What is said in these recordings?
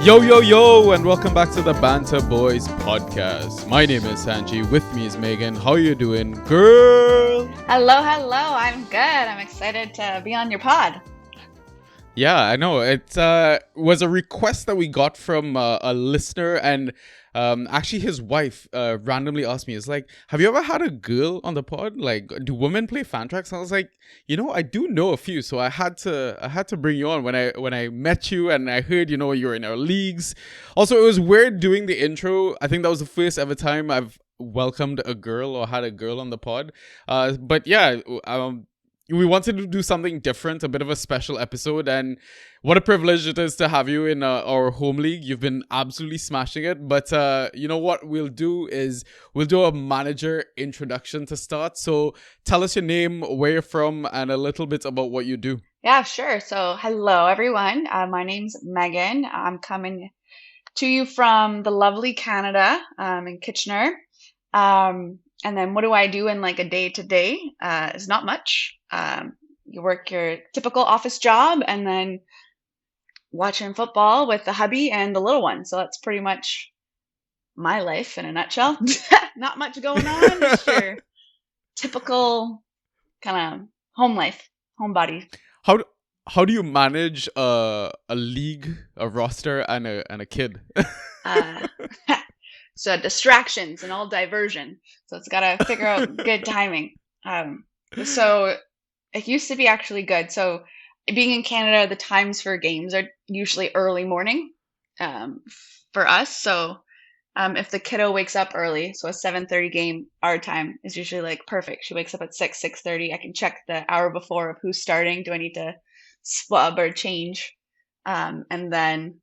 Yo, yo, yo, and welcome back to the Banter Boys podcast. My name is Sanji. With me is Megan. How you doing, girl? Hello, hello. I'm good. I'm excited to be on your pod. Yeah, I know. It was a request that we got from a listener, and actually his wife randomly asked me, "It's like, have you ever had a girl on the pod? Like, do women play fan tracks?" I was like, I do know a few, so I had to bring you on when I met you and I heard you're in our leagues. Also, it was weird doing the intro. I think that was the first ever time I've welcomed a girl or had a girl on the pod. But yeah, we wanted to do something different, a bit of a special episode, and what a privilege it is to have you in our home league. You've been absolutely smashing it, but you know what we'll do is we'll do a manager introduction to start. So tell us your name, where you're from, and a little bit about what you do. Yeah, sure. So, hello, everyone. My name's Megan. I'm coming to you from the lovely Canada, in Kitchener. And then what do I do in like a day to day? Is not much. You work your typical office job and then watching football with the hubby and the little one. So that's pretty much my life in a nutshell. Not much going on. Just your typical kind of home life, homebody. How do, how do you manage a league, a roster, and a kid? Uh, so distractions and all diversion. So it's got to figure out good timing. So it used to be actually good. So being in Canada, the times for games are usually early morning um, for us. So if the kiddo wakes up early, so a 7:30 game, our time is usually like perfect. She wakes up at 6:30. I can check the hour before of who's starting. Do I need to swab or change? And then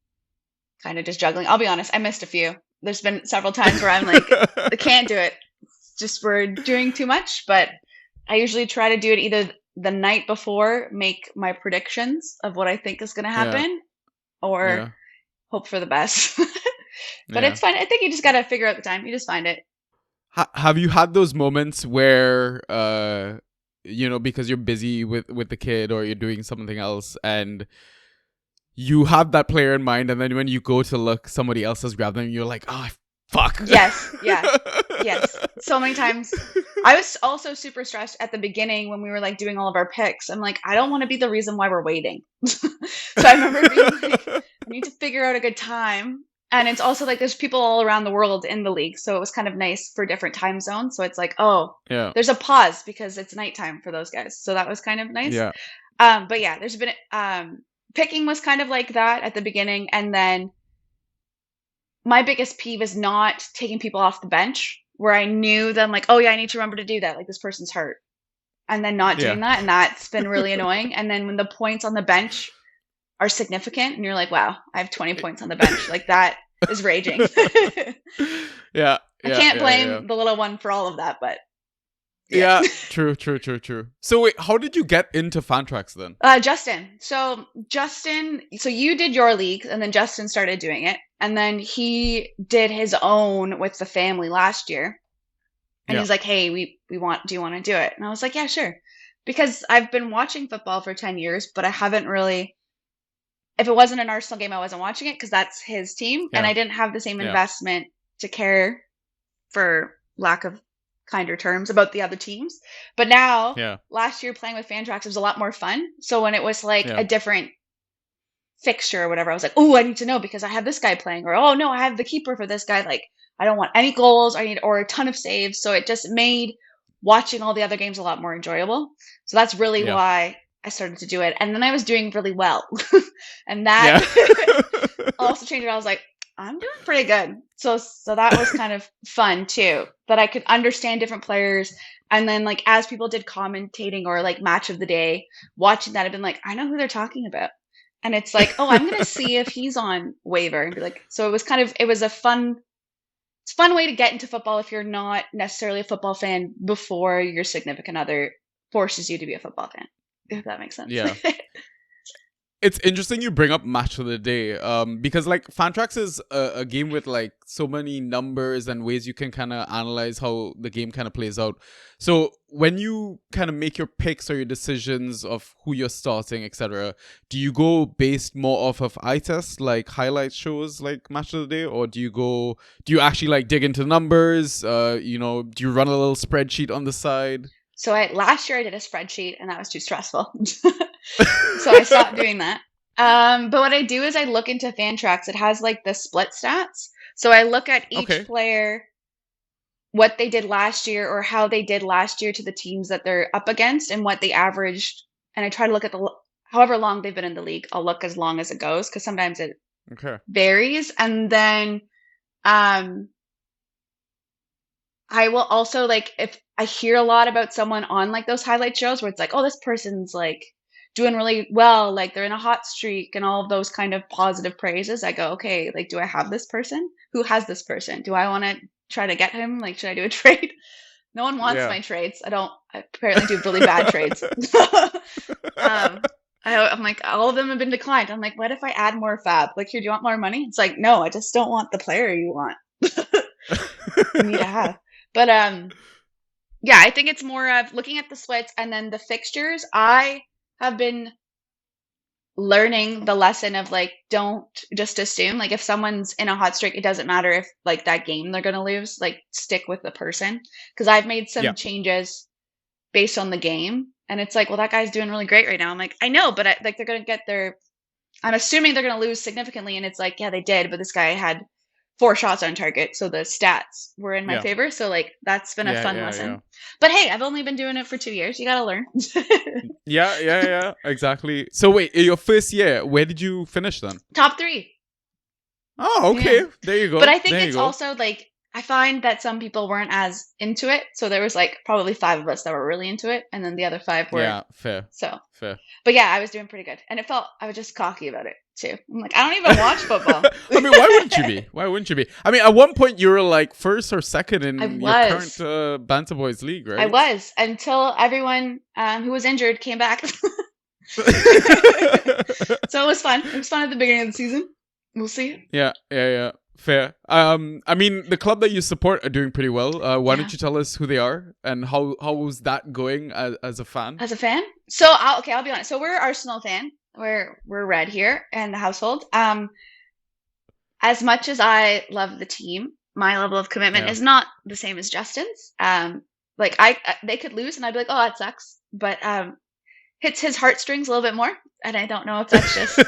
kind of just juggling. I'll be honest, I missed a few. There's been several times where I'm like, I can't do it. It's just we're doing too much. But I usually try to do it either the night before, make my predictions of what I think is going to Yeah, happen, or yeah, hope for the best. But yeah. it's fine. I think you just got to figure out the time. You just find it. Have you had those moments where because you're busy with the kid or you're doing something else and you have that player in mind, and then when you go to look, somebody else has grabbed them, and you're like, oh fuck. Yes. Yeah. Yes. So many times. I was also super stressed at the beginning when we were like doing all of our picks. I'm like, I don't want to be the reason why we're waiting. So I remember being like, I need to figure out a good time. And it's also like there's people all around the world in the league. So it was kind of nice for different time zones. So it's like, oh, Yeah, there's a pause because it's nighttime for those guys. So that was kind of nice. yeah, But yeah, there's been picking was kind of like that at the beginning. And then my biggest peeve is not taking people off the bench where I knew them like, oh yeah, I need to remember to do that. Like this person's hurt. And then not yeah. doing that. And that's been really annoying. And then when the points on the bench are significant and you're like, wow, I have 20 points on the bench. Like that is raging. Yeah, I yeah, can't yeah, yeah. blame the little one for all of that, but yeah. Yeah, true, true, true, true. So wait, how did you get into Fantrax then? Justin, so you did your league and then Justin started doing it. And then he did his own with the family last year. And Yeah, he's like, hey, do you want to do it? And I was like, yeah, sure. Because I've been watching football for 10 years, but I haven't really, if it wasn't an Arsenal game, I wasn't watching it because that's his team. And yeah, I didn't have the same yeah, investment to care, for lack of kinder terms, about the other teams. But now, yeah, last year playing with Fantrax was a lot more fun. So when it was like yeah, a different fixture or whatever, I was like, oh, I need to know because I have this guy playing, or oh no, I have the keeper for this guy. Like I don't want any goals, or a ton of saves. So it just made watching all the other games a lot more enjoyable. So that's really yeah, why I started to do it. And then I was doing really well. And yeah. that also changed it. I was like, I'm doing pretty good. So that was kind of fun too, that I could understand different players. And then like as people did commentating or like match of the day, watching that, I've been like, I know who they're talking about. And it's like, oh, I'm gonna see if he's on waiver and be like, so it was it's a fun way to get into football if you're not necessarily a football fan before your significant other forces you to be a football fan. If that makes sense. Yeah. It's interesting you bring up match of the day, because like Fantrax is a game with like so many numbers and ways you can kind of analyze how the game kind of plays out. So when you kind of make your picks or your decisions of who you're starting, etc., do you go based more off of eye test, like highlight shows, like match of the day, or do you actually like dig into numbers? Do you run a little spreadsheet on the side? So last year I did a spreadsheet and that was too stressful. So I stopped doing that. But what I do is I look into Fantrax. It has like the split stats. So I look at each Okay. player, what they did last year or how they did last year to the teams that they're up against and what they averaged. And I try to look at however long they've been in the league. I'll look as long as it goes because sometimes it Okay. varies. And then I will also like if I hear a lot about someone on like those highlight shows where it's like, oh, this person's like doing really well, like they're in a hot streak and all of those kind of positive praises. I go, okay, like, do I have this person? Who has this person? Do I want to try to get him? Like, should I do a trade? No one wants Yeah. my trades. I apparently do really bad trades. I'm like, all of them have been declined. I'm like, what if I add more fab? Like, here, do you want more money? It's like, no, I just don't want the player you want. You need to have. But yeah, I think it's more of looking at the splits and then the fixtures. I have been learning the lesson of like, don't just assume. Like, if someone's in a hot streak, it doesn't matter if like that game they're gonna lose. Like, stick with the person. Because I've made some Yeah. changes based on the game, and it's like, well, that guy's doing really great right now. I'm like, I know, but like they're gonna get their. I'm assuming they're gonna lose significantly, and it's like, yeah, they did, but this guy had 4 shots on target, so the stats were in my Yeah. favor. So like that's been a Yeah, fun yeah, lesson. yeah. But hey, I've only been doing it for 2 years. You gotta learn. Yeah, exactly. So wait, in your first year, where did you finish then? Top 3. Oh, okay. Yeah. There you go. But I think There you it's go. also like I find that some people weren't as into it. So there was like probably 5 of us that were really into it, and then the other 5 were Yeah, fair. so. Fair. But yeah, I was doing pretty good, and it felt I was just cocky about it too. I'm like, I don't even watch football. I mean, why wouldn't you be? Why wouldn't you be? I mean, at one point you were like first or second in I your was. current Banter Boys league, right? I was until everyone who was injured came back. So it was fun. It was fun at the beginning of the season. We'll see. Yeah. Fair. I mean, the club that you support are doing pretty well. Why Yeah. don't you tell us who they are and how was that going as a fan? As a fan, so I'll be honest. So we're Arsenal fan. We're red here in the household. As much as I love the team, my level of commitment Yeah. is not the same as Justin's. Like they could lose, and I'd be like, oh, that sucks. But hits his heartstrings a little bit more, and I don't know if that's just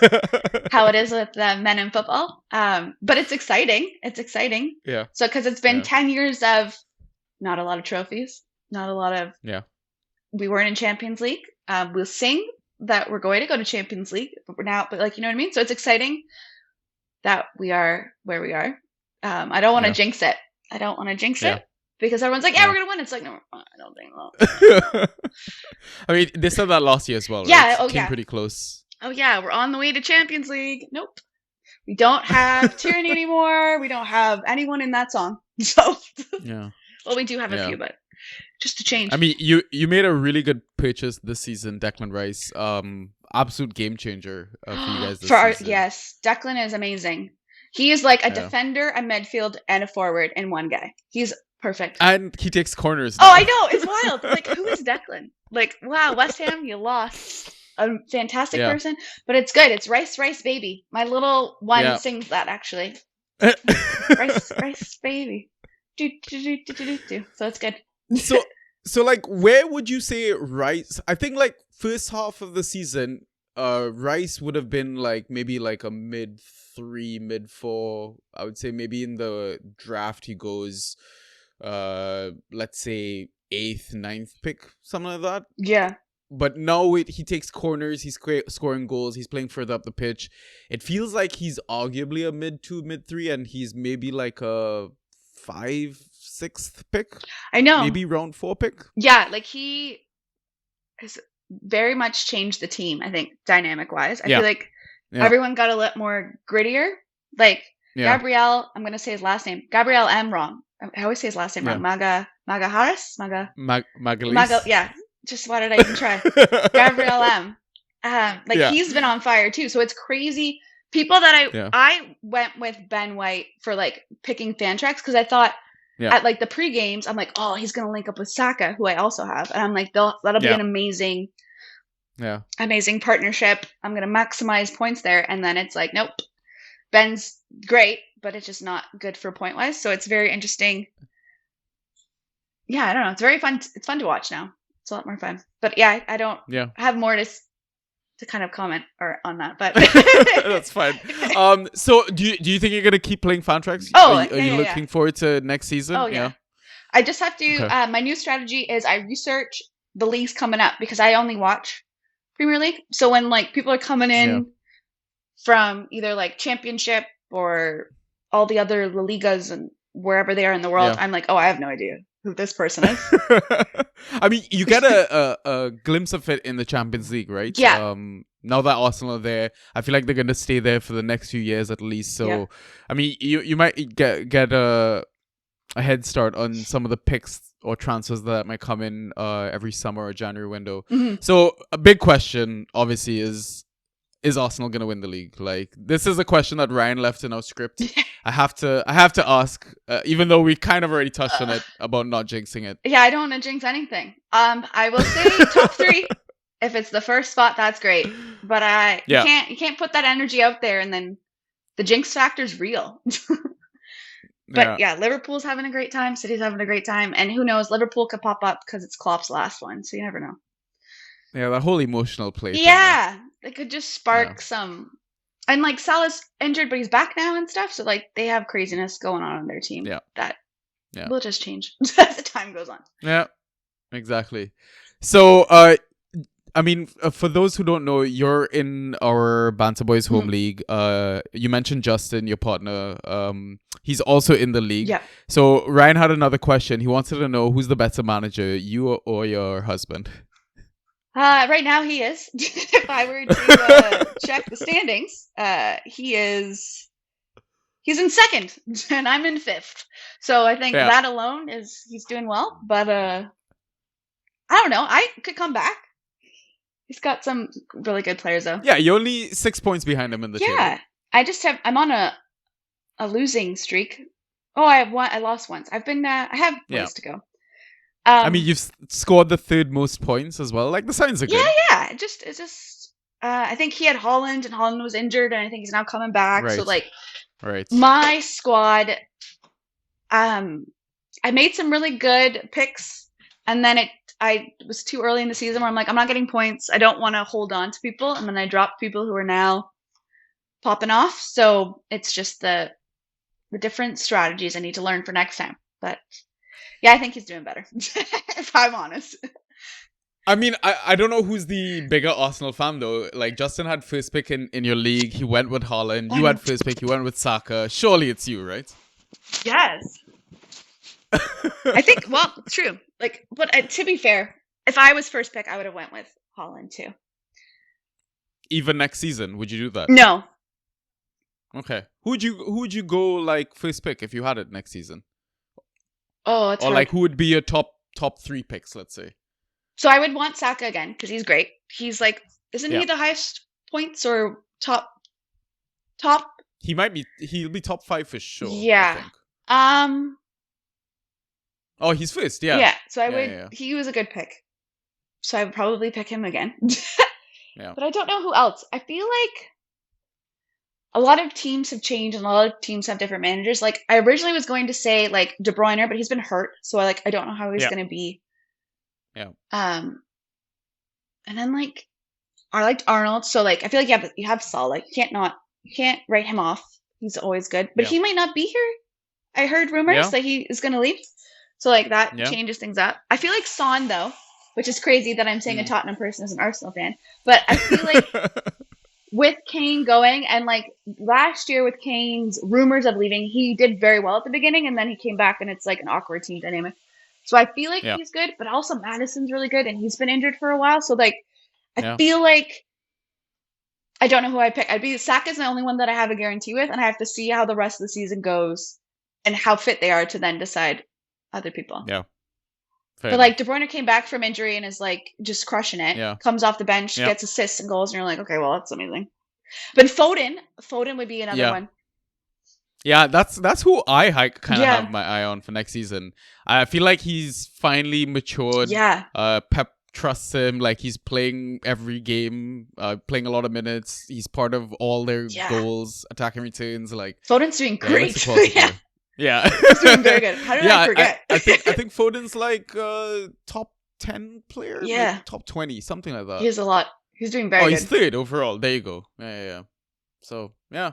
how it is with men in football. But it's exciting. It's exciting. Yeah. So because it's been Yeah. 10 years of not a lot of trophies, not a lot of. Yeah. We weren't in Champions League. We'll sing that we're going to go to Champions League, but now, like, you know what I mean? So it's exciting that we are where we are. I don't want to Yeah. jinx it. I don't want to jinx Yeah. it because everyone's like, yeah, Yeah. we're going to win. It's like, no, I don't think so. I mean, they said that last year as well, Yeah, right? oh, Came yeah. pretty close. Oh, yeah, we're on the way to Champions League. Nope. We don't have Tyranny anymore. We don't have anyone in that song. So, Yeah. well, we do have a Yeah. few, but just to change. I mean, you made a really good purchase this season, Declan Rice. Absolute game changer for you guys this season. Yes, Declan is amazing. He is like a Yeah. defender, a midfield, and a forward in one guy. He's perfect. And he takes corners. Oh, now. I know. It's wild. Like, who is Declan? Like, wow, West Ham, you lost a fantastic Yeah. person, but it's good. It's Rice, baby. My little one Yeah. sings that actually. Rice, baby. Do, do, do, do, do, do, do. So it's good. So like, where would you say Rice? I think like first half of the season, Rice would have been like maybe like a mid 3, mid 4. I would say maybe in the draft he goes, let's say 8th, 9th pick, something like that. Yeah. But now he takes corners, he's scoring goals, he's playing further up the pitch. It feels like he's arguably a mid 2, mid 3, and he's maybe like a 5, 6th pick. I know. Maybe round 4 pick. Yeah, like he has very much changed the team, I think, dynamic wise. I Yeah. feel like Yeah. everyone got a lot more grittier. Like Yeah. Gabriel, I'm gonna say his last name. Gabriel M. wrong. I always say his last name wrong. Maga Harris? Magalhaes. Yeah. Just why did I even try? Gabriel M. Like Yeah. he's been on fire too. So it's crazy. People that Yeah. I went with Ben White for like picking fan tracks because I thought Yeah. at like the pre games, I'm like, oh, he's gonna link up with Saka, who I also have, and I'm like, that'll be Yeah. an amazing, Yeah. amazing partnership. I'm gonna maximize points there, and then it's like, nope, Ben's great, but it's just not good for point wise. So it's very interesting. Yeah, I don't know. It's very fun. It's fun to watch now. It's a lot more fun. But yeah, I don't Yeah. have more to kind of comment or on that, but That's fine. So do you think you're gonna keep playing fan tracks? Are oh you, are yeah, you yeah, yeah. looking forward to next Oh season? yeah. Yeah. I just have to. Okay. My new strategy is I research the leagues coming up because I only watch Premier League. So when like people are coming Yeah. in from either like Championship or all the other La Ligas and wherever they are in the world, Yeah. I'm like, oh, I have no idea who this person is. I mean, you get a glimpse of it in the Champions League, right? Yeah. Now that Arsenal are there, I feel like they're gonna stay there for the next few years at least. Yeah. So, I mean, you might get a head start on some of the picks or transfers that might come in every summer or January window. Hmm. So, a big question, obviously, is Arsenal gonna win the league? Like, this is a question that Ryan left in our script. I have to ask, even though we kind of already touched on it about not jinxing it. Yeah, I don't want to jinx anything. I will say top three. If it's the first spot, that's great. But Yeah. you can't put that energy out there and then the jinx factor's real. But yeah, Liverpool's having a great time. City's having a great time, and who knows? Liverpool could pop up because it's Klopp's last one, so you never know. Yeah, that whole emotional play thing, right? Yeah, they could just Yeah. spark some. And like Salah's injured, but he's back now and stuff. So like they have craziness going on their team Yeah. that Yeah. will just change as the time goes on. Yeah, exactly. So, I mean, for those who don't know, you're in our Banter Boys home Mhm. league. You mentioned Justin, your partner. He's also in the league. Yeah. So Ryan had another question. He wanted to know who's the better manager, you or your husband. Right now he is. If I were to check the standings, he's in second and I'm in fifth. So I think Yeah. that alone is he's doing well. But I don't know. I could come back. He's got some really good players though. Yeah, you're only 6 points behind him in the table. Yeah. I'm on a losing streak. Oh, I lost once. I have Yeah. ways to go. I mean, you've scored the third most points as well. Like, the signs are good. Yeah. It's just I think he had Holland and Holland was injured and I think he's now coming back. So Right. like Right. my squad, I made some really good picks and then it was too early in the season where I'm like, I'm not getting points. I don't want to hold on to people. And then I dropped people who are now popping off. So it's just the different strategies I need to learn for next time. But yeah, I think he's doing better, if I'm honest. I mean, I don't know who's the bigger Arsenal fan though. Like, Justin had first pick in your league. He went with Haaland. You had first pick. You went with Saka. Surely it's you, right? Yes. I think, well, true. Like, but to be fair, if I was first pick, I would have went with Holland too. Even next season, would you do that? No. Okay. Who would you go like first pick if you had it next season? Oh, it's or hard. like who would be your top 3 picks? Let's say. So I would want Saka again because he's great. He's like, isn't Yeah. he the highest points or top? He'll be top 5 for sure. Yeah. I think. Oh, he's first. Yeah. Yeah. So I Yeah, would. yeah, yeah. He was a good pick. So I would probably pick him again. Yeah. But I don't know who else. I feel like a lot of teams have changed and a lot of teams have different managers. Like I originally was going to say like De Bruyne, but he's been hurt, so I don't know how he's Yeah. going to be. Yeah. And then like I liked Arnold, so like I feel like you have Salah. You can't write him off. He's always good, but Yeah. he might not be here. I heard rumors Yeah. that he is going to leave, so like that Yeah. changes things up. I feel like Son though, which is crazy that I'm saying a Mm. Tottenham person is an Arsenal fan, but I feel like with Kane going and like last year with Kane's rumors of leaving, he did very well at the beginning and then he came back and it's like an awkward team dynamic. So I feel like Yeah. he's good, but also Madison's really good and he's been injured for a while. So like I Yeah. feel like I don't know who I pick. Saka's the only one that I have a guarantee with, and I have to see how the rest of the season goes and how fit they are to then decide other people. Yeah. Fair But enough. like De Bruyne came back from injury and is like just crushing it. Yeah. Comes off the bench, Yeah. gets assists and goals, and you're like, okay, well, that's amazing. But Foden would be another Yeah. one. Yeah, that's who I kind of Yeah. have my eye on for next season. I feel like he's finally matured. Yeah. Pep trusts him. Like he's playing every game, playing a lot of minutes. He's part of all their goals, attacking returns. Like Foden's doing yeah, he looks great. a quality player. Yeah, He's doing very good. How did I forget? I think Foden's like top 10 player. Yeah. Maybe top 20, something like that. He has a lot. He's doing very good. He's third overall. There you go. Yeah. So yeah.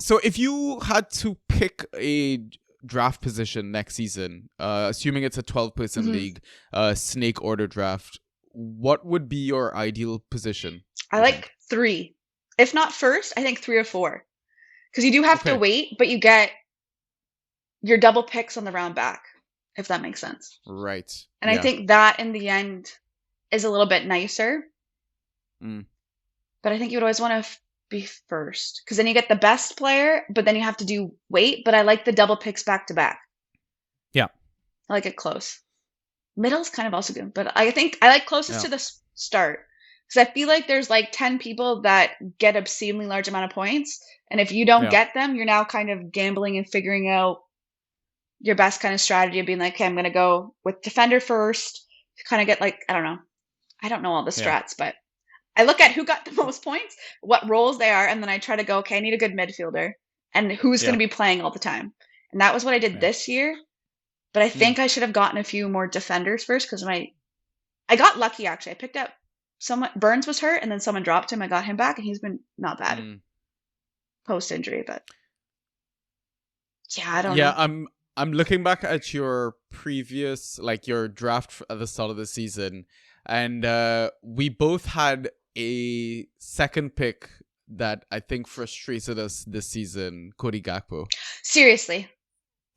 So if you had to pick a draft position next season, assuming it's a 12-person league, snake order draft, what would be your ideal position? I like 3. If not first, I think 3 or 4. Because you do have to wait, but you get your double picks on the round back, if that makes sense. Right. And I think that in the end is a little bit nicer. But I think you would always want to be first, because then you get the best player, but then you have to do wait. But I like the double picks back to back. Yeah. I like it close. Middle's kind of also good, but I think I like closest to the start. Because I feel like there's like 10 people that get obscenely large amount of points. And if you don't get them, you're now kind of gambling and figuring out your best kind of strategy of being like, okay, I'm going to go with defender first to kind of get like, I don't know all the strats, but I look at who got the most points, what roles they are, and then I try to go, okay, I need a good midfielder and who's going to be playing all the time. And that was what I did this year. But I think I should have gotten a few more defenders first because I got lucky, actually. I picked up Burns was hurt, and then someone dropped him. I got him back, and he's been not bad post-injury. But yeah, I don't know. Yeah, I'm looking back at your previous, like your draft at the start of the season, and we both had a second pick that I think frustrated us this season, Cody Gakpo. Seriously.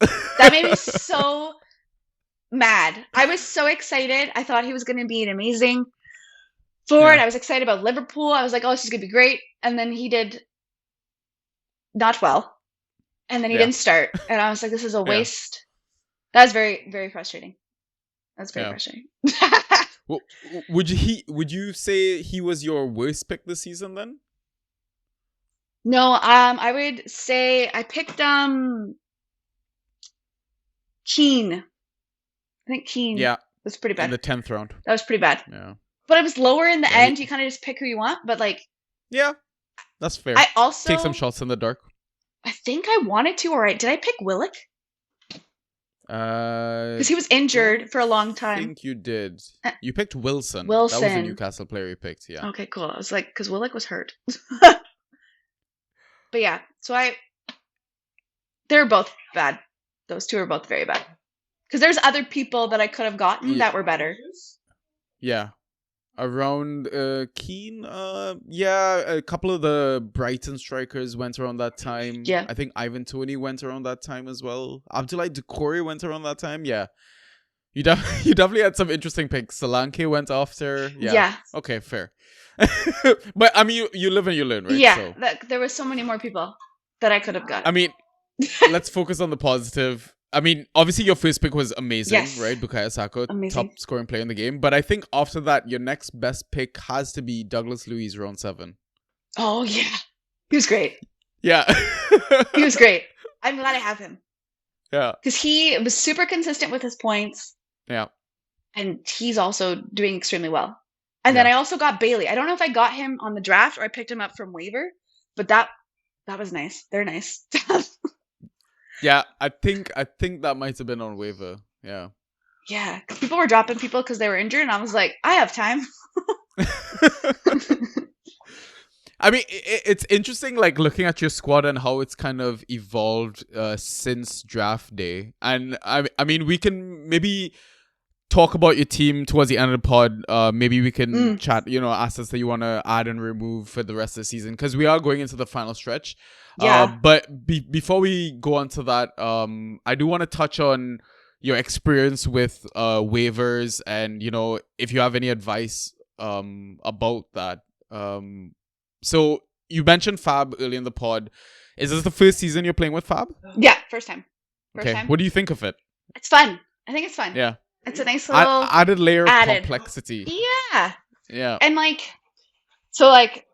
That made me so mad. I was so excited. I thought he was going to be an amazing forward. I was excited about Liverpool. I was like, oh, this is going to be great. And then he did not well. And then he didn't start. And I was like, this is a waste. That was very, very frustrating. That's very frustrating. Well, would you say he was your worst pick this season then? No, I would say I picked Keane. I think Keane was pretty bad. In the 10th round. That was pretty bad. Yeah. But it was lower in the end. You kind of just pick who you want. But like... Yeah, that's fair. I also... Take some shots in the dark. I think I wanted to, or did I pick Willock? Because he was injured for a long time. I think you did. You picked Wilson. Wilson. That was the Newcastle player you picked, yeah. Okay, cool. I was like, because Willock was hurt. But yeah, so they're both bad. Those two are both very bad. Because there's other people that I could have gotten that were better. Yeah. Around Keane, a couple of the Brighton strikers went around that time. Yeah. I think Ivan Toney went around that time as well. Abdoulaye Doucouré went around that time. Yeah. You definitely had some interesting picks. Solanke went after. Yeah. Okay, fair. But I mean, you live and you learn, right? Yeah, so. There was so many more people that I could have gotten. I mean, let's focus on the positive. I mean, obviously your first pick was amazing, right? Bukayo Saka, top scoring player in the game. But I think after that, your next best pick has to be Douglas Luiz, round 7. Oh, yeah. He was great. Yeah. He was great. I'm glad I have him. Yeah. Because he was super consistent with his points. Yeah. And he's also doing extremely well. And then I also got Bailey. I don't know if I got him on the draft or I picked him up from waiver, but that was nice. They're nice. Yeah, I think that might have been on waiver. Yeah. Yeah, people were dropping people because they were injured, and I was like, I have time. I mean, it's interesting, like looking at your squad and how it's kind of evolved since draft day. And I mean, we can maybe talk about your team towards the end of the pod. Maybe we can chat, assets that you want to add and remove for the rest of the season, because we are going into the final stretch. Yeah. But before we go on to that, I do want to touch on your experience with waivers, and if you have any advice about that. So you mentioned Fab early in the pod. Is this the first season you're playing with Fab? Yeah, first time. Time. What do you think of it? It's fun. I think it's fun. Yeah. It's a nice little Added layer of added. complexity. Yeah. Yeah. And like, so like,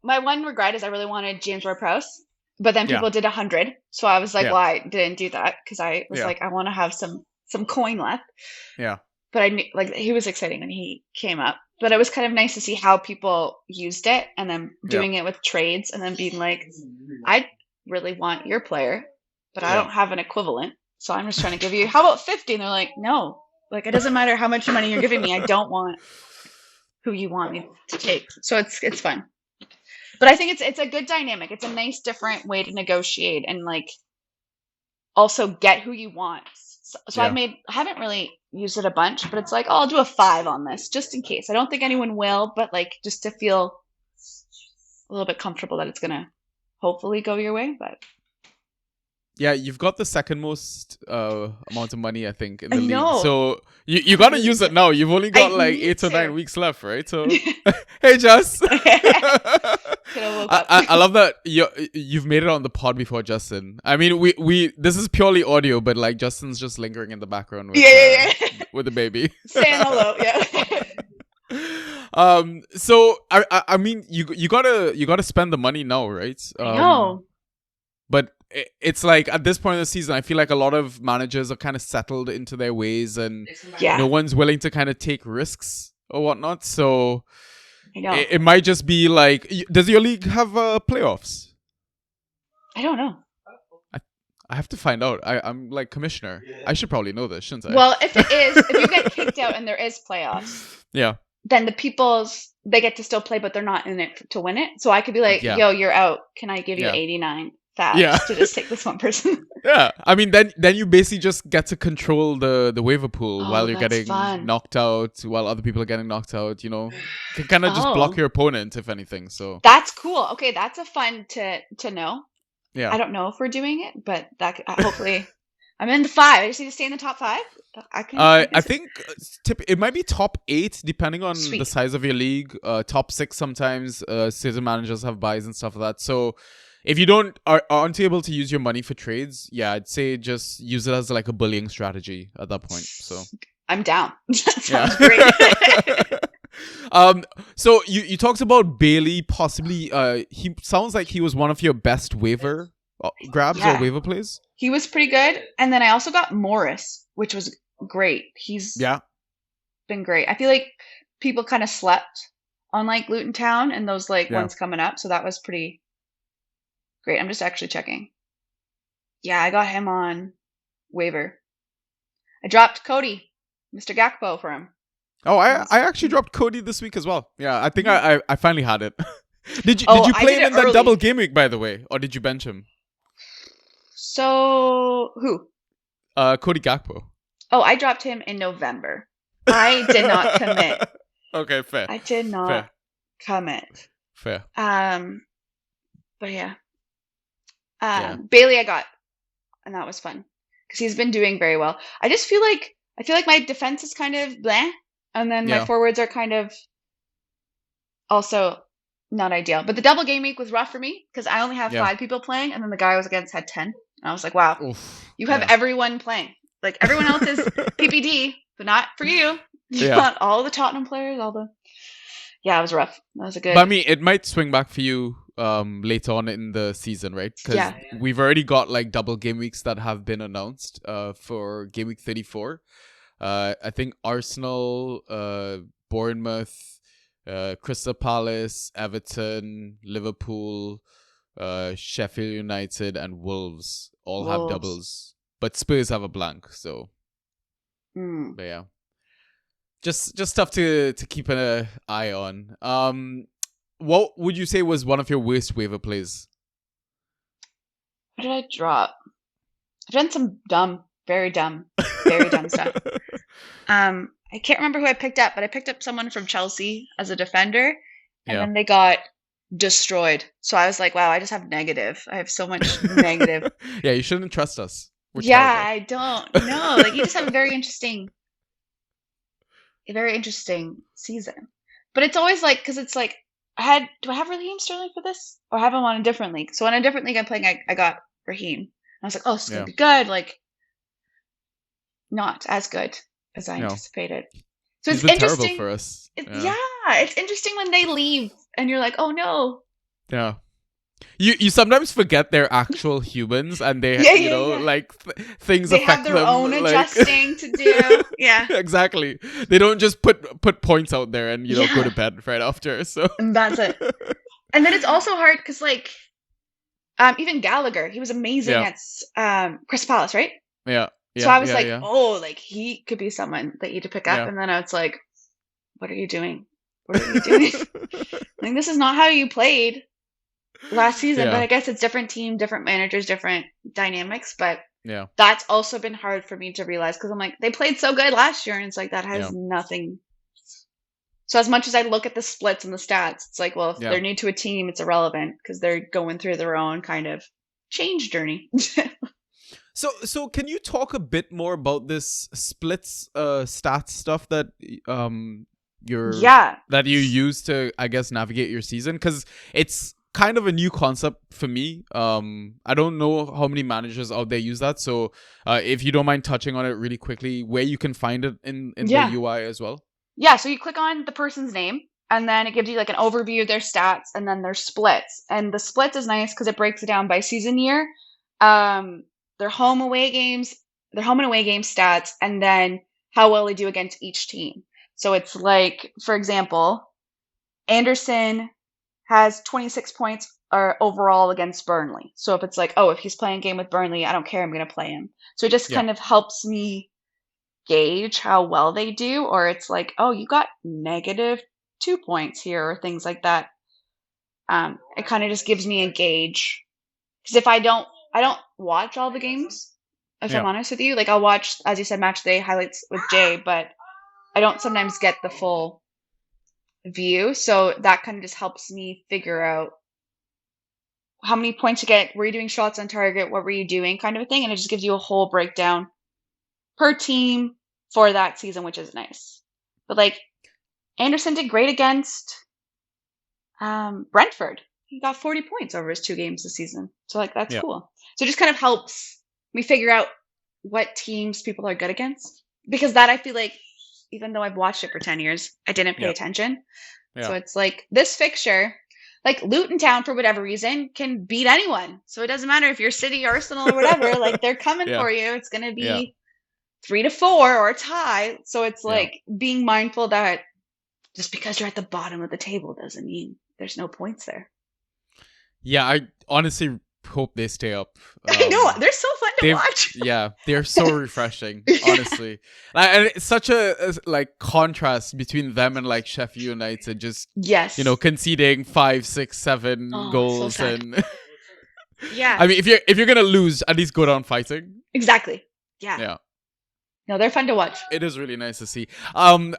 my one regret is I really wanted James Ward-Prowse, but then Yeah. people did 100, so I was like, Yeah. well, I didn't do that because I was Yeah. like, I want to have some coin left. Yeah. But I knew like he was exciting when he came up. But it was kind of nice to see how people used it and then doing it with trades and then being like, I really want your player, but I Yeah. don't have an equivalent, so I'm just trying to give you. How about 50? And they're like, no, like it doesn't matter how much money you're giving me. I don't want who you want me to take. So it's fun. But I think it's a good dynamic. It's a nice different way to negotiate and like also get who you want. So Yeah. I haven't really used it a bunch, but it's like, oh, I'll do a 5 on this just in case. I don't think anyone will, but like just to feel a little bit comfortable that it's gonna hopefully go your way. But Yeah, you've got the second most amount of money, I think, in I the league. know. So you gotta use it now. You've only got I like need 8 or 9 to. weeks left, right? So hey, Jess. Could have woke up. I love that you've made it on the pod before, Justin. I mean, we this is purely audio, but like Justin's just lingering in the background with, Yeah. with the baby. Saying hello, yeah. So I mean, you gotta spend the money now, right? I know. But it's like at this point in the season, I feel like a lot of managers are kind of settled into their ways, and Yeah. no one's willing to kind of take risks or whatnot. So I know. it might just be like, does your league have playoffs? I don't know. I have to find out. I'm like commissioner. I should probably know this, shouldn't I? Well, if you get kicked out and there is playoffs, yeah. then they get to still play, but they're not in it to win it. So I could be like, Yeah. yo, you're out. Can I give you Yeah. 89 fabs Yeah. to just take this one person? Yeah, I mean, then you basically just get to control the waiver pool Oh, while you're that's getting fun. knocked out, while other people are getting knocked out. You know, can kind of just block Oh. your opponent if anything. So That's cool. Okay, that's a fun to know. yeah, I don't know if we're doing it, but that hopefully I'm in the 5. I just need to stay in the top 5. I think it might be top 8 depending on Sweet. the size of your league. Top 6 sometimes. Season managers have buys and stuff like that. So if you aren't able to use your money for trades, yeah, I'd say just use it as like a bullying strategy at that point. So I'm down. That sounds great. So you talked about Bailey possibly. He sounds like he was one of your best waiver grabs or waiver plays. He was pretty good, and then I also got Morris, which was great. He's been great. I feel like people kind of slept on like Luton Town and those like ones coming up, so that was pretty great. I'm just actually checking. Yeah, I got him on waiver. I dropped Cody, Mr. Gakpo, for him. Oh, I actually dropped Cody this week as well. Yeah, I think I finally had it. Did you play him in that double game week, by the way, or did you bench him? So who? Cody Gakpo. Oh, I dropped him in November. I did not commit. Okay, fair. I did not commit. Fair. But yeah. Bailey I got, and that was fun because he's been doing very well. I feel like my defense is kind of bleh, and then my forwards are kind of also not ideal. But the double game week was rough for me because I only have 5 people playing, and then the guy I was against had 10. And I was like, wow, you have everyone playing. Like everyone else is PPD, but not for you. You want all the Tottenham players, all the. Yeah, it was rough. That was a good. But I mean, it might swing back for you later on in the season, right? Because we've already got like double game weeks that have been announced for game week 34. I think Arsenal, Bournemouth, Crystal Palace, Everton, Liverpool, Sheffield United, and Wolves all have doubles. But Spurs have a blank, so. But yeah. Just stuff to keep an eye on. What would you say was one of your worst waiver plays? What did I drop? I've done some very dumb stuff. I can't remember who I picked up, but I picked up someone from Chelsea as a defender, and then they got destroyed. So I was like, wow, I just have negative. I have so much negative. Yeah, you shouldn't trust us. I don't know. Like you just have a very interesting season. But it's always like, because it's like, do I have Raheem Sterling for this? Or have him on a different league? So on a different league I'm playing, I got Raheem. And I was like, oh, it's going to be good. Like, not as good as I No, anticipated. So he's it's been terrible interesting. for us. Yeah, Yeah, it's interesting when they leave and you're like, oh no. yeah. You sometimes forget they're actual humans and they Yeah, you yeah, know yeah. like things They have affect their them own like adjusting to do. Yeah. exactly. They don't just put points out there and go to Yeah. bed right after. So And that's it. And then it's also hard because like even Gallagher, he was amazing yeah, at Chris Palace, right? yeah, So yeah, I was yeah, like, yeah, oh, like he could be someone that you to pick up. yeah. And then I was like, what are you doing? What are you doing? Like this is not how you played last season. But Yeah, I guess it's different team, different managers, different dynamics. But yeah, that's also been hard for me to realize because I'm like, they played so good last year, and it's like that yeah, has nothing. So as much as I look at the splits and the stats, it's like, well, if yeah. they're new to a team, it's irrelevant because they're going through their own kind of change journey. So can you talk a bit more about this splits stats stuff that you're Yeah. that you use to, I guess, navigate your season? Because it's kind of a new concept for me. I don't know how many managers out there use that. So if you don't mind touching on it really quickly, where you can find it in the Yeah. UI as well. Yeah. So you click on the person's name and then it gives you like an overview of their stats and then their splits. And the splits is nice because it breaks it down by season year, um, their home away games, their home and away game stats, and then how well they do against each team. So it's like, for example, Anderson has 26 points overall against Burnley. So if it's like, oh, if he's playing a game with Burnley, I don't care, I'm going to play him. So it just Yeah, kind of helps me gauge how well they do. Or it's like, oh, you got -2 points here, or things like that. It kind of just gives me a gauge. Because if I don't watch all the games, if I'm yeah, honest with you. Like I'll watch, as you said, match day highlights with Jay, but I don't sometimes get the full view. So that kind of just helps me figure out how many points you get, were you doing shots on target, what were you doing, kind of a thing. And it just gives you a whole breakdown per team for that season, which is nice. But like Anderson did great against Brentford. He got 40 points over his 2 games this season. So like that's yeah, cool. So it just kind of helps me figure out what teams people are good against. Because that I feel like, even though I've watched it for 10 years, I didn't pay yeah, attention. So yeah, it's like this fixture, like Luton Town for whatever reason can beat anyone. So it doesn't matter if you're City, Arsenal, or whatever. Like they're coming yeah, for you. It's gonna yeah, be 3-4 or a tie. So it's yeah. like being mindful that just because you're at the bottom of the table doesn't mean there's no points there. Yeah, I honestly hope they stay up. I know they're so fun to watch. Yeah, they're so refreshing, honestly. And it's such a like contrast between them and like Sheffield United, just Yes. conceding 5, 6, 7 Oh, so goals, sad. and Yeah. I mean, if you're gonna lose, at least go down fighting. Exactly. Yeah. Yeah. No, they're fun to watch. It is really nice to see. I'm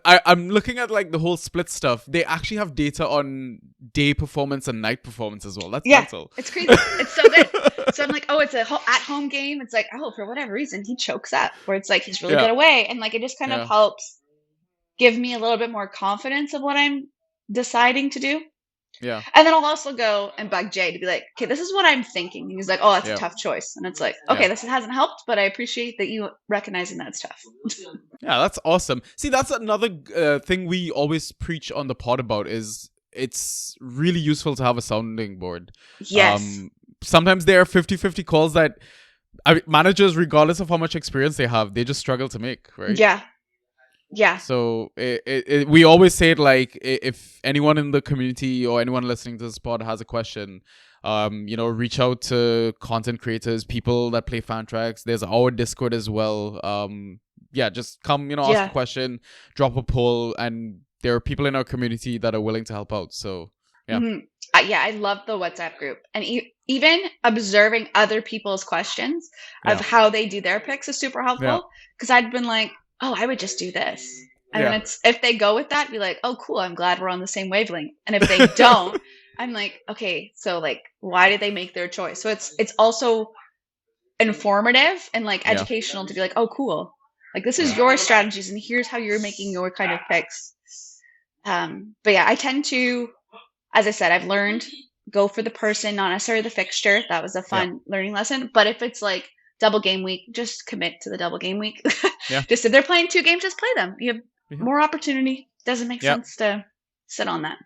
looking at like the whole split stuff. They actually have data on day performance and night performance as well. That's Yeah, mental. it's crazy. It's so good. So I'm like, oh, it's a at-home game. It's like, oh, for whatever reason, he chokes up. Where it's like he's really Yeah, good away, and like it just kind of yeah, helps give me a little bit more confidence of what I'm deciding to do. yeah, And then I'll also go and bug Jay to be like, okay, this is what I'm thinking. And he's like, oh, that's a yeah, tough choice. And it's like, yeah. okay, this hasn't helped, but I appreciate that you recognizing that's tough. Yeah, that's awesome. See, that's another thing we always preach on the pod about is it's really useful to have a sounding board. Yes. Sometimes there are 50-50 calls that managers, regardless of how much experience they have, they just struggle to make, right? Yeah. Yeah. So we always say it like, if anyone in the community or anyone listening to this pod has a question, reach out to content creators, people that play fan tracks. There's our Discord as well. Yeah, just come, ask a question, drop a poll, and there are people in our community that are willing to help out. So yeah. Mm-hmm. Yeah, I love the WhatsApp group. And even observing other people's questions of how they do their picks is super helpful. Because I'd been like, oh, I would just do this. And then if they go with that, be like, oh, cool, I'm glad we're on the same wavelength. And if they don't, I'm like, okay, so like, why did they make their choice? So it's also informative and like educational to be like, oh, cool. Like this is your strategies and here's how you're making your kind of picks. But yeah, I tend to, as I said, I've learned go for the person, not necessarily the fixture. That was a fun learning lesson. But if it's like double game week, just commit to the double game week. Yeah. Just if they're playing 2 games, just play them. You have Yeah. more opportunity. Doesn't make Yeah. sense to sit on that.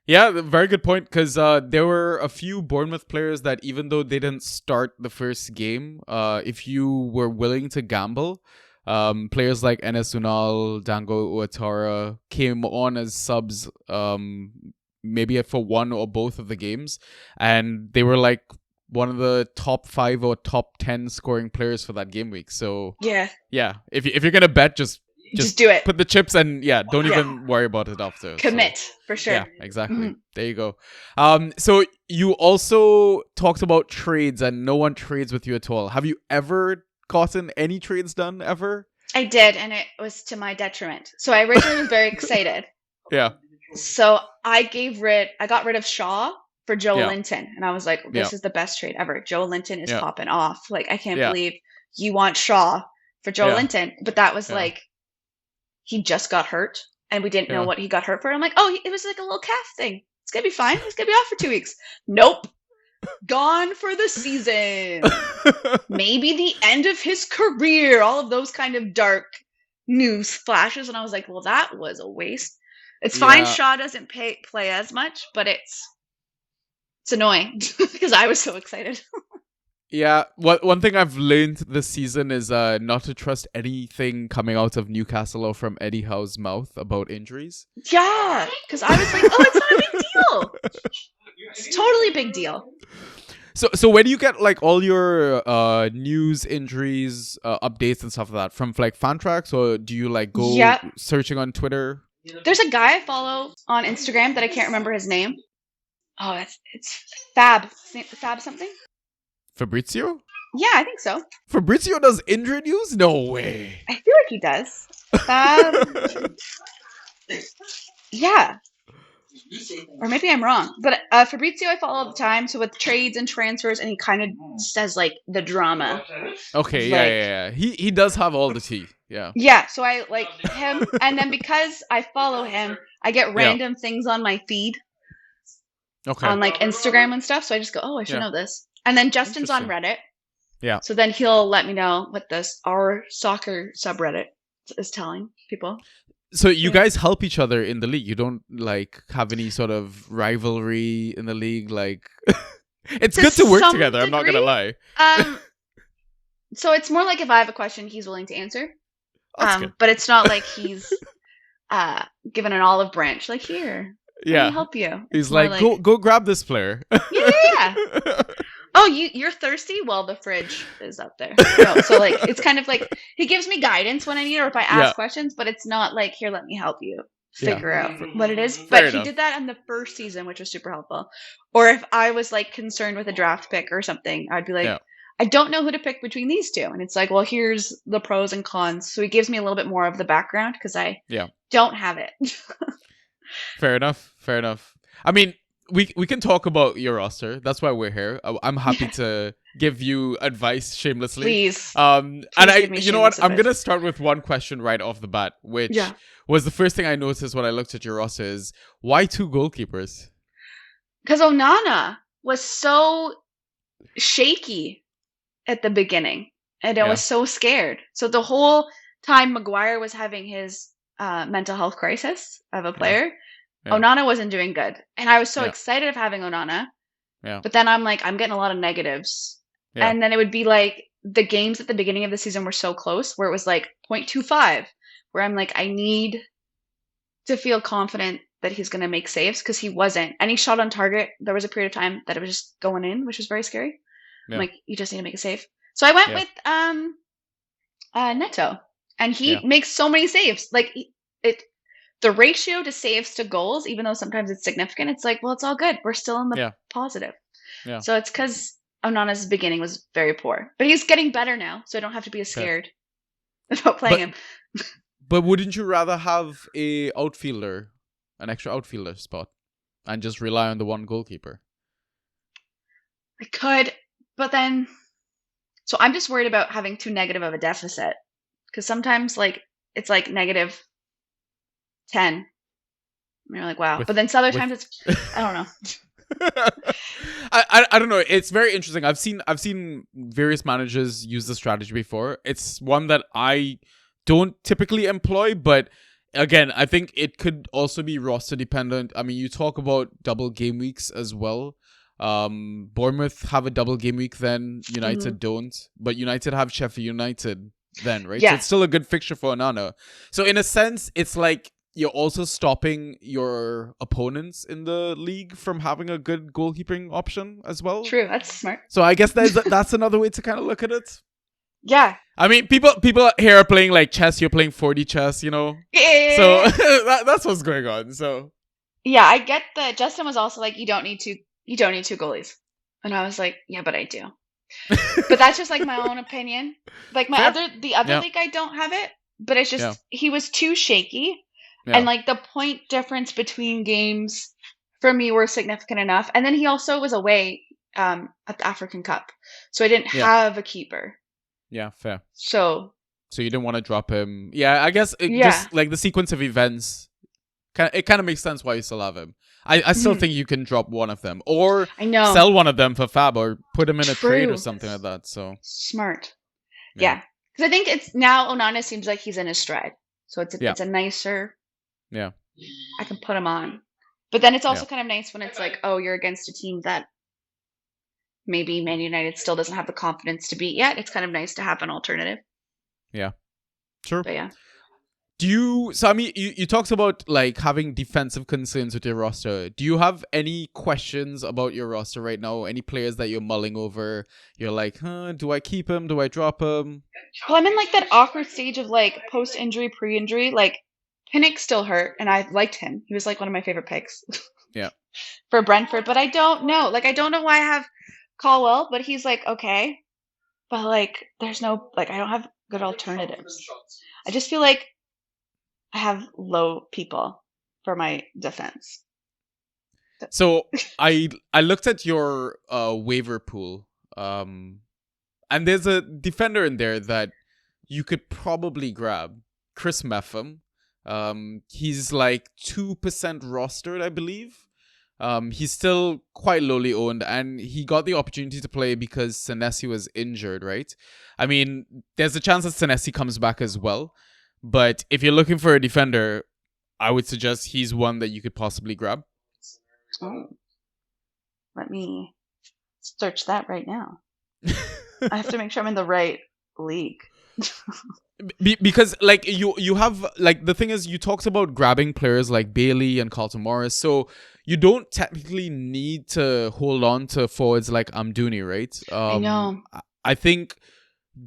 Yeah, very good point. Because there were a few Bournemouth players that, even though they didn't start the first game, if you were willing to gamble, players like Enes Unal, Dango Ouattara came on as subs, maybe for one or both of the games, and they were like one of the top 5 or top 10 scoring players for that game week. So Yeah. yeah, if you're gonna bet, just do it. put the chips and don't even worry about it after. Commit, So, for sure. yeah, exactly. There you go. So you also talked about trades, and no one trades with you at all. Have you ever gotten any trades done ever? I did, and it was to my detriment. So I originally was very excited. Yeah. So I got rid of Shaw for Joe Yeah. Linton, and I was like, this Yeah. is the best trade ever. Joe Linton is Yeah. popping off. Like, I can't Yeah. believe you want Shaw for Joe Yeah. Linton. But that was Yeah. like, he just got hurt, and we didn't know Yeah. what he got hurt for. I'm like, oh, it was like a little calf thing. It's gonna be fine. He's gonna be off for 2 weeks. Nope. Gone for the season. Maybe the end of his career. All of those kind of dark news flashes, and I was like, well, that was a waste. It's fine. Yeah. Shaw doesn't play as much, but it's annoying because I was so excited. Yeah, one thing I've learned this season is not to trust anything coming out of Newcastle or from Eddie Howe's mouth about injuries. Yeah, because I was like, oh, it's not a big deal. It's totally a big deal. So where do you get like all your news, injuries, updates and stuff like that? From like Fantrax, or do you like go searching on Twitter? There's a guy I follow on Instagram that I can't remember his name. Oh, it's Fab something. Fabrizio? Yeah, I think so. Fabrizio does injury news? No way. I feel like he does. Fab. Yeah. Or maybe I'm wrong. But Fabrizio I follow all the time. So with trades and transfers, and he kind of says like the drama. Okay, yeah. He does have all the tea. Yeah. Yeah, so I like him. And then because I follow him, I get random things on my feed. Okay. On like Instagram and stuff. So I just go, oh, I should know this. And then Justin's on Reddit. Yeah. So then he'll let me know what our soccer subreddit is telling people. So you guys help each other in the league. You don't like have any sort of rivalry in the league. Like, it's good to work together. I'm not gonna lie. So it's more like if I have a question, he's willing to answer. That's good. But it's not like he's given an olive branch. Like, here, let me help you. He's like, go grab this player. Yeah. Oh, you're thirsty? Well, the fridge is up there. No, so like it's kind of like he gives me guidance when I need, or if I ask questions, but it's not like, here, let me help you figure out what it is. But he did that in the first season, which was super helpful. Or if I was like concerned with a draft pick or something, I'd be like, I don't know who to pick between these two. And it's like, well, here's the pros and cons. So he gives me a little bit more of the background because I don't have it. Fair enough. I mean, we can talk about your roster. That's why we're here. I'm happy to give you advice shamelessly. Please. And you know what? I'm gonna start with one question right off the bat, which was the first thing I noticed when I looked at your roster. Is why 2 goalkeepers? Because Onana was so shaky at the beginning, and I was so scared. So the whole time Maguire was having his mental health crisis of a player. Onana wasn't doing good. And I was so excited of having Onana. Yeah. But then I'm like, I'm getting a lot of negatives. Yeah. And then it would be like the games at the beginning of the season were so close where it was like 0.25, where I'm like, I need to feel confident that he's going to make saves because he wasn't. Any shot on target, there was a period of time that it was just going in, which was very scary. Yeah. I'm like, you just need to make a save. So I went with Neto. And he makes so many saves. Like, the ratio to saves to goals, even though sometimes it's significant, it's like, well, it's all good. We're still in the positive. Yeah. So it's because Onana's beginning was very poor. But he's getting better now, so I don't have to be as scared about playing him. But wouldn't you rather have an extra outfielder spot, and just rely on the one goalkeeper? I could, but then... So I'm just worried about having too negative of a deficit. Because sometimes, like, it's like negative 10. And you're like, wow. But then some other times it's, I don't know. I don't know. It's very interesting. I've seen various managers use the strategy before. It's one that I don't typically employ, but again, I think it could also be roster dependent. I mean, you talk about double game weeks as well. Bournemouth have a double game week, then United don't, but United have Sheffield United then, right? So Yeah, it's still a good fixture for Onana. So in a sense, it's like you're also stopping your opponents in the league from having a good goalkeeping option as well. true. That's smart. So I guess that's another way to kind of look at it. Yeah. I mean, people here are playing like chess. You're playing 4D chess, you know. So that's what's going on. So Yeah, I get that. Justin was also like, you don't need two goalies. And I was like, yeah, but I do. But that's just like my own opinion. Like fair. the other Yeah. league, I don't have it, but it's just Yeah. he was too shaky. Yeah. And like the point difference between games for me were significant enough. And then he also was away at the African Cup. So I didn't Yeah. have a keeper. Yeah, fair. So So you didn't want to drop him. Yeah, I guess it yeah. just like the sequence of events. It kind of makes sense why you still have him. I still think you can drop one of them or I know. sell one of them for fab or put him in a trade or True. something like that. So Smart. Yeah. Yeah. Because I think it's now Onana seems like he's in his stride. So it's Yeah. it's a nicer. Yeah. I can put him on. But then it's also Yeah. kind of nice when it's like, oh, you're against a team that maybe Man United still doesn't have the confidence to beat yet. It's kind of nice to have an alternative. Yeah. Sure. But yeah. So I mean, you talked about like having defensive concerns with your roster. Do you have any questions about your roster right now? Any players that you're mulling over? You're like, do I keep him? Do I drop him? Well, I'm in like that awkward stage of like post-injury, pre-injury. Like Pinnock's still hurt, and I liked him. He was like one of my favorite picks. Yeah. For Brentford, but I don't know. Like I don't know why I have Caldwell, but he's like okay. But like there's no like I don't have good alternatives. I just feel like I have low people for my defense. So I looked at your waiver pool, and there's a defender in there that you could probably grab, Chris Meffam. He's like 2% rostered, I believe. He's still quite lowly owned, and he got the opportunity to play because Senesi was injured, right? I mean, there's a chance that Senesi comes back as well. But if you're looking for a defender, I would suggest he's one that you could possibly grab. Oh, let me search that right now. I have to make sure I'm in the right league. Because like you have like the thing is you talked about grabbing players like Bailey and Carlton Morris, so you don't technically need to hold on to forwards like Amdouni, right? I know. I think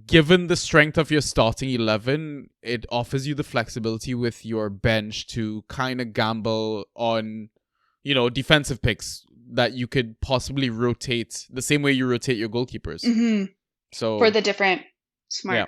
given the strength of your starting 11, it offers you the flexibility with your bench to kind of gamble on, defensive picks that you could possibly rotate the same way you rotate your goalkeepers. Mm-hmm. So for the different smart. Yeah.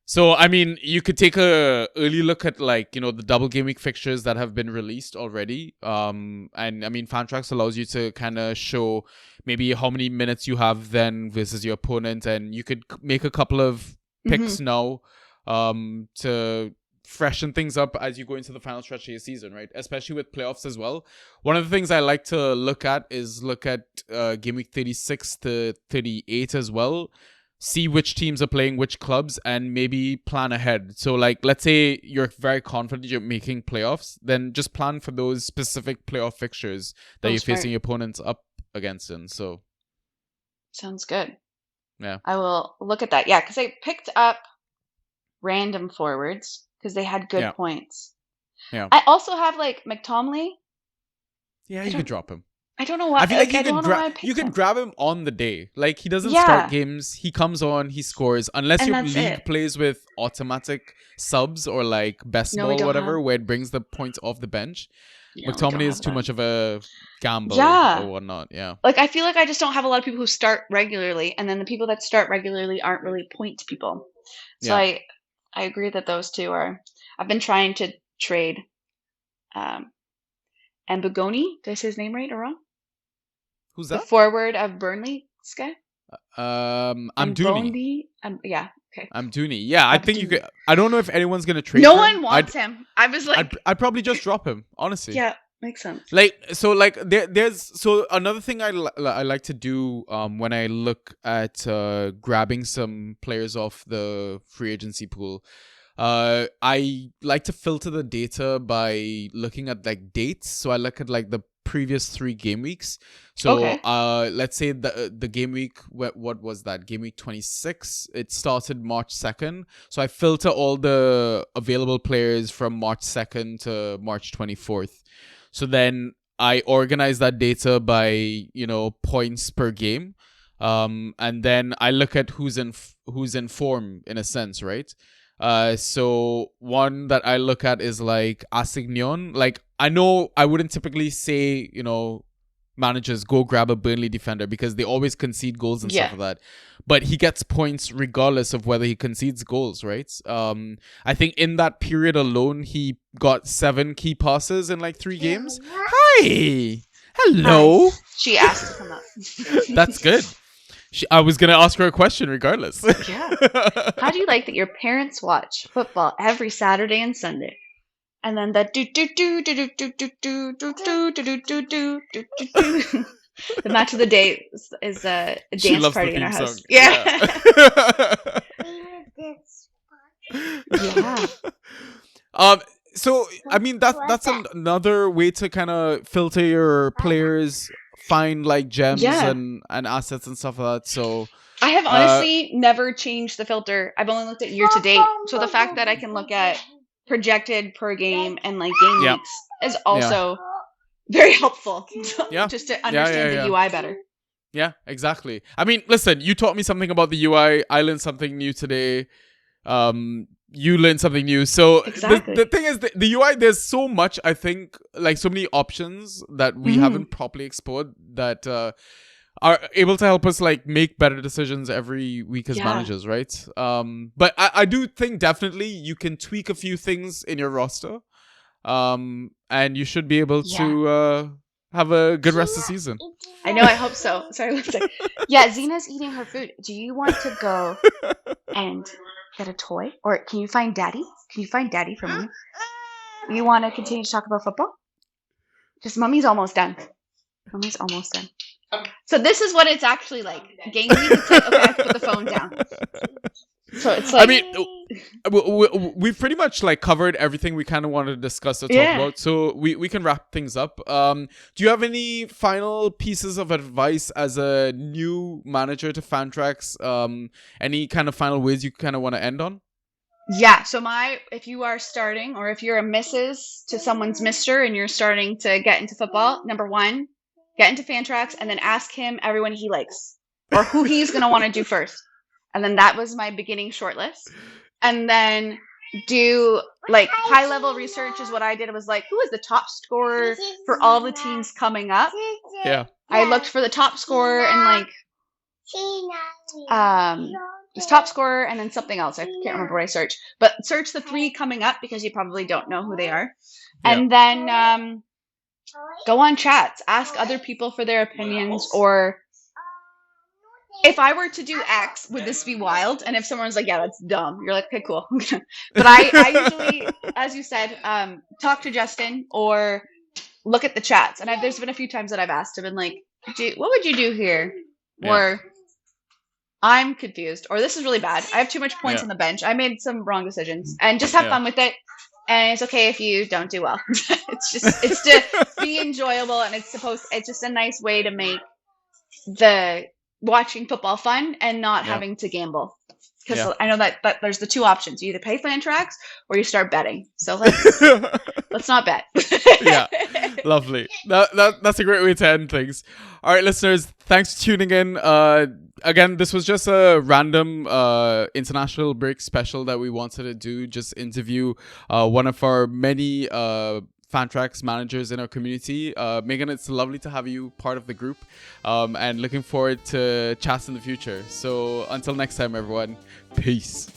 So, I mean, you could take a early look at like, the double game week fixtures that have been released already. And I mean, Fantrax allows you to kind of show maybe how many minutes you have then versus your opponent. And you could make a couple of picks now to freshen things up as you go into the final stretch of your season, right? Especially with playoffs as well. One of the things I like to look at is game week 36 to 38 as well. See which teams are playing which clubs and maybe plan ahead. So like, let's say you're very confident you're making playoffs, then just plan for those specific playoff fixtures that you're facing your opponents up against in. So sounds good. Yeah. I will look at that. Yeah, because I picked up random forwards because they had good points. Yeah. I also have like McTomley. Yeah, you could drop him. I don't know why. I feel like you could grab him on the day. Like he doesn't start games. He comes on, he scores. Unless your league plays with automatic subs or like best ball or whatever, where it brings the points off the bench. McTominay is too much of a gamble or whatnot. Yeah. Like I feel like I just don't have a lot of people who start regularly, and then the people that start regularly aren't really point people. So I agree that those two are. I've been trying to trade. And Bugoni, did I say his name right or wrong? Who's that? The forward of Burnley, this guy? Amdouni. Yeah, okay. Amdouni. Yeah, I think you could. I don't know if anyone's going to trade No one wants him. I was like... I'd probably just drop him, honestly. Yeah, Makes sense. There's another thing I like to do when I look at grabbing some players off the free agency pool. I like to filter the data by looking at like dates. So I look at like the previous 3 game weeks. So Okay. let's say the game week, what was that? Game week 26. It started March 2nd. So I filter all the available players from March 2nd to March 24th. So then I organize that data by, points per game. And then I look at who's in form in a sense, right? So one that I look at is like Assignon. Like, I know I wouldn't typically say, managers go grab a Burnley defender because they always concede goals and stuff like that. But he gets points regardless of whether he concedes goals, right? I think in that period alone, he got 7 key passes in like 3 games. Hi! Hello! Hi. She asked to come up. That's good. I was going to ask her a question regardless. Yeah. How do you like that your parents watch football every Saturday and Sunday? And then the do do do do do do do do do do do do do do do. The match of the day is a dance party in our house. Song. Yeah. Yeah. So I mean that's another way to kind of filter your players, find like gems and assets and stuff like that. So I have honestly never changed the filter. I've only looked at year to date. So the fact that I can look at projected per game and like game weeks is also very helpful. Just to understand the UI better. Yeah, exactly. I mean, listen, you taught me something about the UI. I learned something new today. You learned something new. So the thing is, the UI, there's so much, I think, like so many options that we haven't properly explored that are able to help us like make better decisions every week as managers, right? But I do think definitely you can tweak a few things in your roster, and you should be able to have a good rest of the season. I know, I hope so. Sorry, one second. Yeah, Zena's eating her food. Do you want to go and get a toy? Or can you find Daddy? Can you find Daddy for me? You want to continue to talk about football? Just Mommy's almost done. Mommy's almost done. So this is what it's actually like. Game week, it's like, okay, I have to put the phone down. So it's like... I mean, we've pretty much like covered everything we kind of wanted to discuss or talk about. So we can wrap things up. Do you have any final pieces of advice as a new manager to Fantrax? Any kind of final words you kind of want to end on? Yeah, so if you are starting, or if you're a Mrs. to someone's Mr. and you're starting to get into football, number 1, get into Fantrax and then ask him everyone he likes or who he's going to want to do first. And then that was my beginning shortlist. And then do like high level research is what I did. It was like, who is the top scorer for all the teams coming up? Yeah. I looked for the top scorer and like this top scorer and then something else. I can't remember what I searched. But search the 3 coming up because you probably don't know who they are. Yeah. And then go on chats. Ask other people for their opinions, or if I were to do X, would this be wild? And if someone's like, yeah, that's dumb, you're like, okay, cool. But I usually, as you said, talk to Justin or look at the chats. And there's been a few times that I've asked him and like, what would you do here? Yeah. Or I'm confused, or this is really bad. I have too much points on the bench. I made some wrong decisions, and just have fun with it. And it's okay if you don't do well. it's to be enjoyable, and it's just a nice way to make the watching football fun and not having to gamble. Because I know that there's the 2 options: you either pay Fantrax or you start betting. So let's not bet. Yeah, lovely. That's a great way to end things. All right, listeners, thanks for tuning in. Again, this was just a random international break special that we wanted to do. Just interview one of our many Fantrax managers in our community. Megan, it's lovely to have you part of the group, and looking forward to chats in the future. So until next time, everyone, peace.